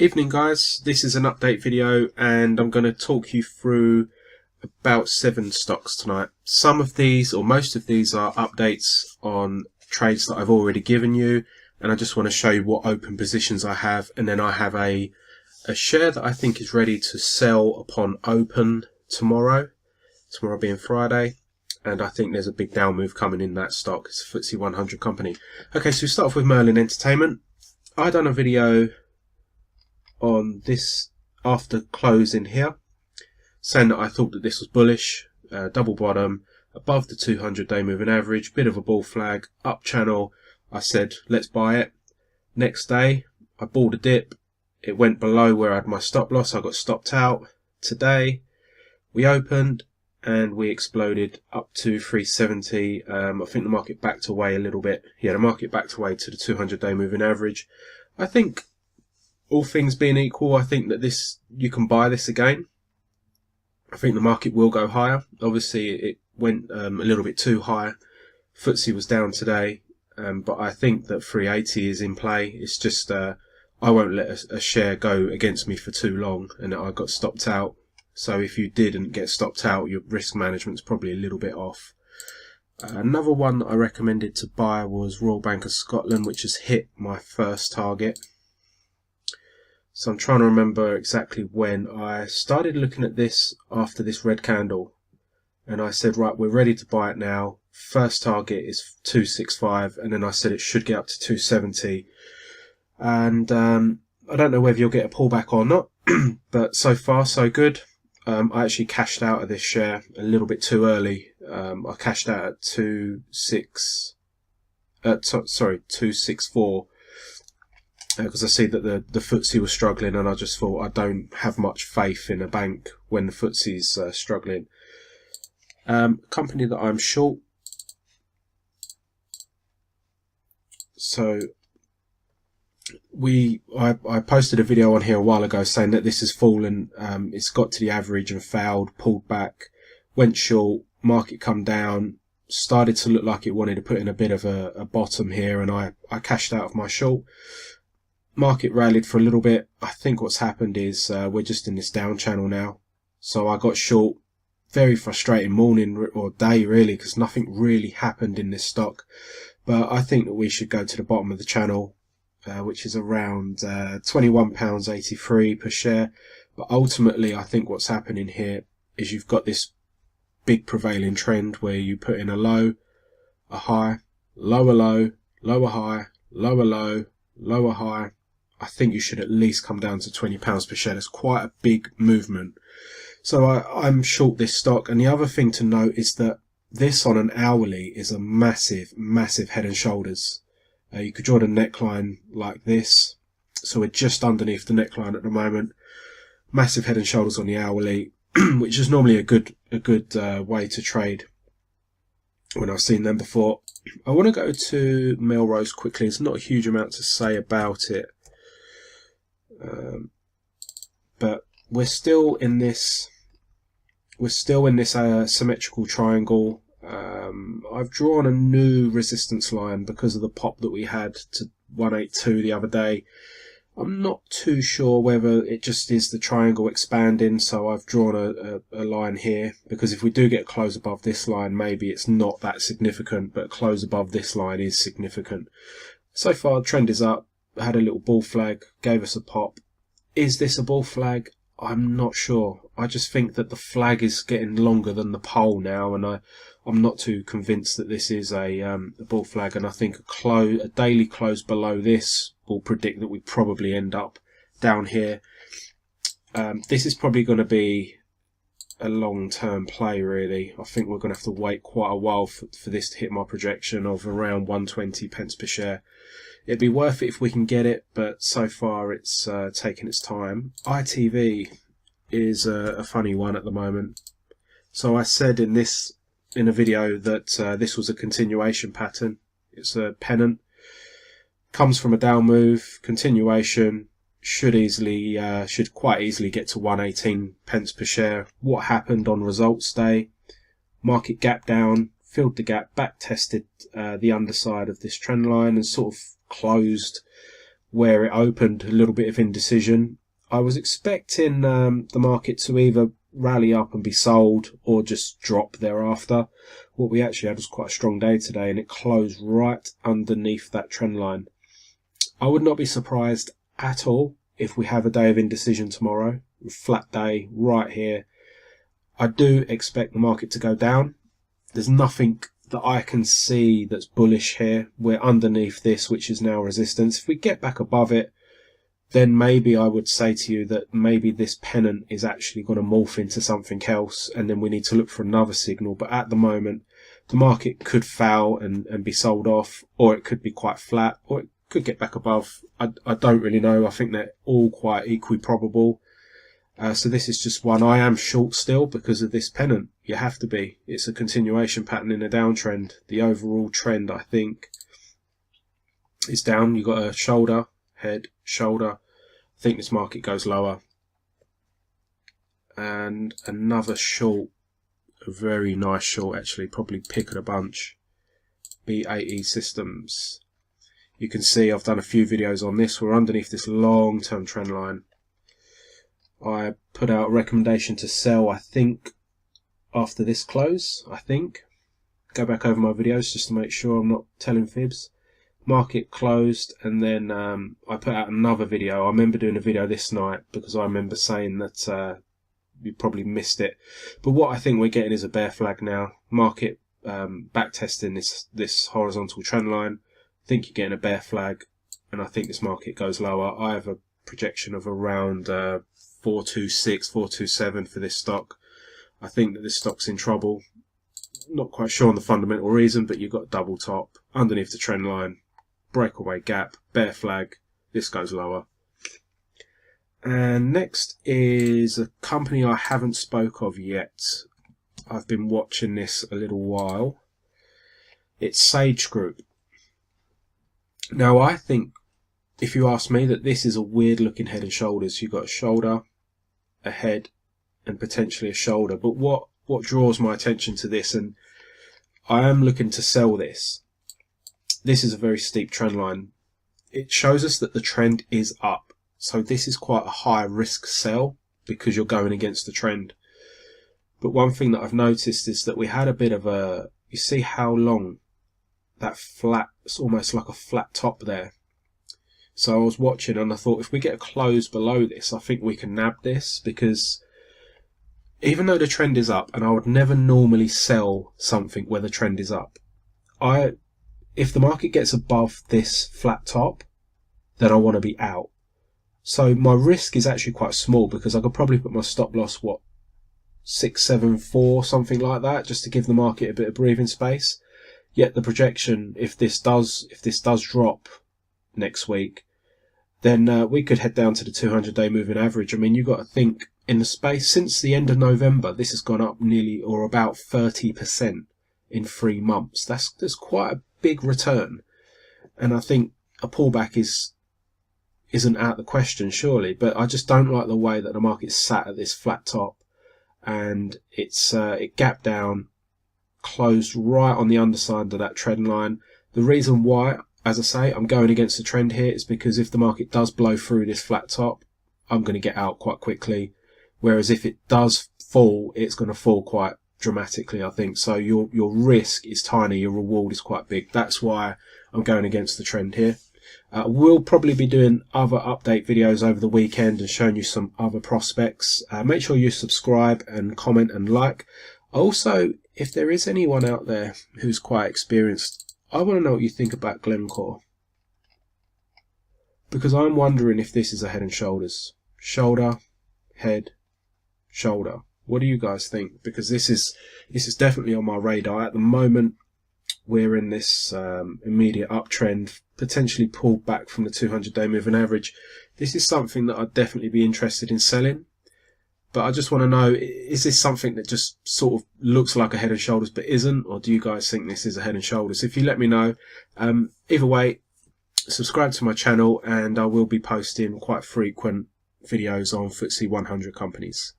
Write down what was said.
Evening guys, this is an update video and I'm going to talk you through about 7 stocks tonight. Some of these, or most of these, are updates on trades that I've already given you, and I just want to show you what open positions I have, and then I have a share that I think is ready to sell upon open tomorrow being Friday, and I think there's a big down move coming in that stock. It's a FTSE 100 company. Okay, so we start off with MERL Entertainment. I done a video on this after closing here, saying that I thought that this was bullish, double bottom, above the 200-day moving average, bit of a bull flag, up channel. I said, let's buy it. Next day, I bought a dip. It went below where I had my stop loss. I got stopped out. Today, we opened and we exploded up to 370. I think the market backed away a little bit. Yeah, the market backed away to the 200-day moving average. I think, all things being equal, I think that you can buy this again. I think the market will go higher. Obviously, it went a little bit too high. FTSE was down today, but I think that 380 is in play. It's just I won't let a share go against me for too long, and I got stopped out. So if you didn't get stopped out, your risk management's probably a little bit off. Another one that I recommended to buy was Royal Bank of Scotland, which has hit my first target. So I'm trying to remember exactly when I started looking at this after this red candle, and I said, right, we're ready to buy it now. First target is 265, and then I said it should get up to 270. And I don't know whether you'll get a pullback or not, but so far so good. I actually cashed out of this share a little bit too early. I cashed out at 264. Because I see that the FTSE was struggling, and I just thought I don't have much faith in a bank when the FTSE's struggling. Company that I'm short. So I posted a video on here a while ago saying that this has fallen. It's got to the average and failed, pulled back, went short, market come down, started to look like it wanted to put in a bit of a bottom here, and I cashed out of my short. Market rallied for a little bit. I think what's happened is we're just in this down channel now. So I got short. Very frustrating morning or day really, because nothing really happened in this stock. But I think that we should go to the bottom of the channel, which is around £21.83 per share. But ultimately, I think what's happening here is you've got this big prevailing trend where you put in a low, a high, lower low, lower high, lower low, lower high. I think you should at least come down to £20 per share. That's quite a big movement. So I'm short this stock. And the other thing to note is that this on an hourly is a massive, massive head and shoulders. You could draw the neckline like this. So we're just underneath the neckline at the moment. Massive head and shoulders on the hourly, which is normally a good way to trade when I've seen them before. I want to go to Melrose quickly. There's not a huge amount to say about it. But we're still in this symmetrical triangle. I've drawn a new resistance line because of the pop that we had to 182 the other day. I'm not too sure whether it just is the triangle expanding, so I've drawn a line here, because if we do get a close above this line, maybe it's not that significant, but a close above this line is significant. So far the trend is up. Had a little bull flag, gave us a pop. Is this a bull flag? I'm not sure. I just think that the flag is getting longer than the pole now, and I'm not too convinced that this is a bull flag. And I think a daily close below this will predict that we probably end up down here. This is probably going to be a long-term play, really. I think we're going to have to wait quite a while for this to hit my projection of around 120 pence per share. It'd be worth it if we can get it, but so far it's taking its time. ITV is a funny one at the moment. So I said in a video that this was a continuation pattern. It's a pennant, comes from a down move, continuation, should quite easily get to 118 pence per share. What happened on results day? Market gap down, filled the gap, back tested the underside of this trend line and sort of closed where it opened, a little bit of indecision. I was expecting the market to either rally up and be sold or just drop thereafter. What we actually had was quite a strong day today, and it closed right underneath that trend line. I would not be surprised at all if we have a day of indecision tomorrow, a flat day right here. I do expect the market to go down. There's nothing that I can see that's bullish here. We're underneath this, which is now resistance. If we get back above it, then maybe I would say to you that maybe this pennant is actually going to morph into something else, and then we need to look for another signal. But at the moment, the market could foul and be sold off, or it could be quite flat, or it could get back above. I don't really know. I think they're all quite equally probable. So this is just one. I am short still because of this pennant. You have to be. It's a continuation pattern in a downtrend. The overall trend, I think, is down. You've got a shoulder, head, shoulder. I think this market goes lower. And another short, a very nice short actually, probably pick of the bunch. BAE Systems. You can see I've done a few videos on this. We're underneath this long-term trend line. I put out a recommendation to sell, I think, after this close, I think. Go back over my videos just to make sure I'm not telling fibs. Market closed, and then I put out another video. I remember doing a video this night because I remember saying that you probably missed it. But what I think we're getting is a bear flag now. Market back testing this horizontal trend line. I think you're getting a bear flag, and I think this market goes lower. I have a projection of around 426, 427 for this stock. I think that this stock's in trouble. Not quite sure on the fundamental reason, but you've got double top underneath the trend line, breakaway gap, bear flag. This goes lower. And next is a company I haven't spoke of yet. I've been watching this a little while. It's Sage Group. Now I think, if you ask me, that this is a weird looking head and shoulders. You've got a shoulder, a head, and potentially a shoulder. But what draws my attention to this, and I am looking to sell this. This is a very steep trend line. It shows us that the trend is up. So this is quite a high risk sell because you're going against the trend. But one thing that I've noticed is that we had a bit of a, you see how long that flat, it's almost like a flat top there. So I was watching and I thought, if we get a close below this, I think we can nab this, because even though the trend is up, and I would never normally sell something where the trend is up, if the market gets above this flat top, then I want to be out. So my risk is actually quite small, because I could probably put my stop loss, 674, something like that, just to give the market a bit of breathing space. Yet the projection, if this does drop next week, then we could head down to the 200-day moving average. I mean, you've got to think, in the space since the end of November, this has gone up nearly, or about 30% in 3 months. That's quite a big return, and I think a pullback isn't out of the question, surely. But I just don't like the way that the market's sat at this flat top, and it gapped down, closed right on the underside of that trend line. The reason why, as I say, I'm going against the trend here is because if the market does blow through this flat top, I'm going to get out quite quickly. Whereas if it does fall, it's going to fall quite dramatically, I think. So your risk is tiny, your reward is quite big. That's why I'm going against the trend here. We'll probably be doing other update videos over the weekend and showing you some other prospects. Make sure you subscribe and comment and like. Also, if there is anyone out there who's quite experienced, I want to know what you think about Glencore, because I'm wondering if this is a head and shoulders. Shoulder, head, shoulder. What do you guys think? Because this is definitely on my radar at the moment. We're in this immediate uptrend, potentially pulled back from the 200-day moving average. This is something that I'd definitely be interested in selling. But I just want to know, is this something that just sort of looks like a head and shoulders but isn't? Or do you guys think this is a head and shoulders? If you let me know. Either way, subscribe to my channel, and I will be posting quite frequent videos on FTSE 100 companies.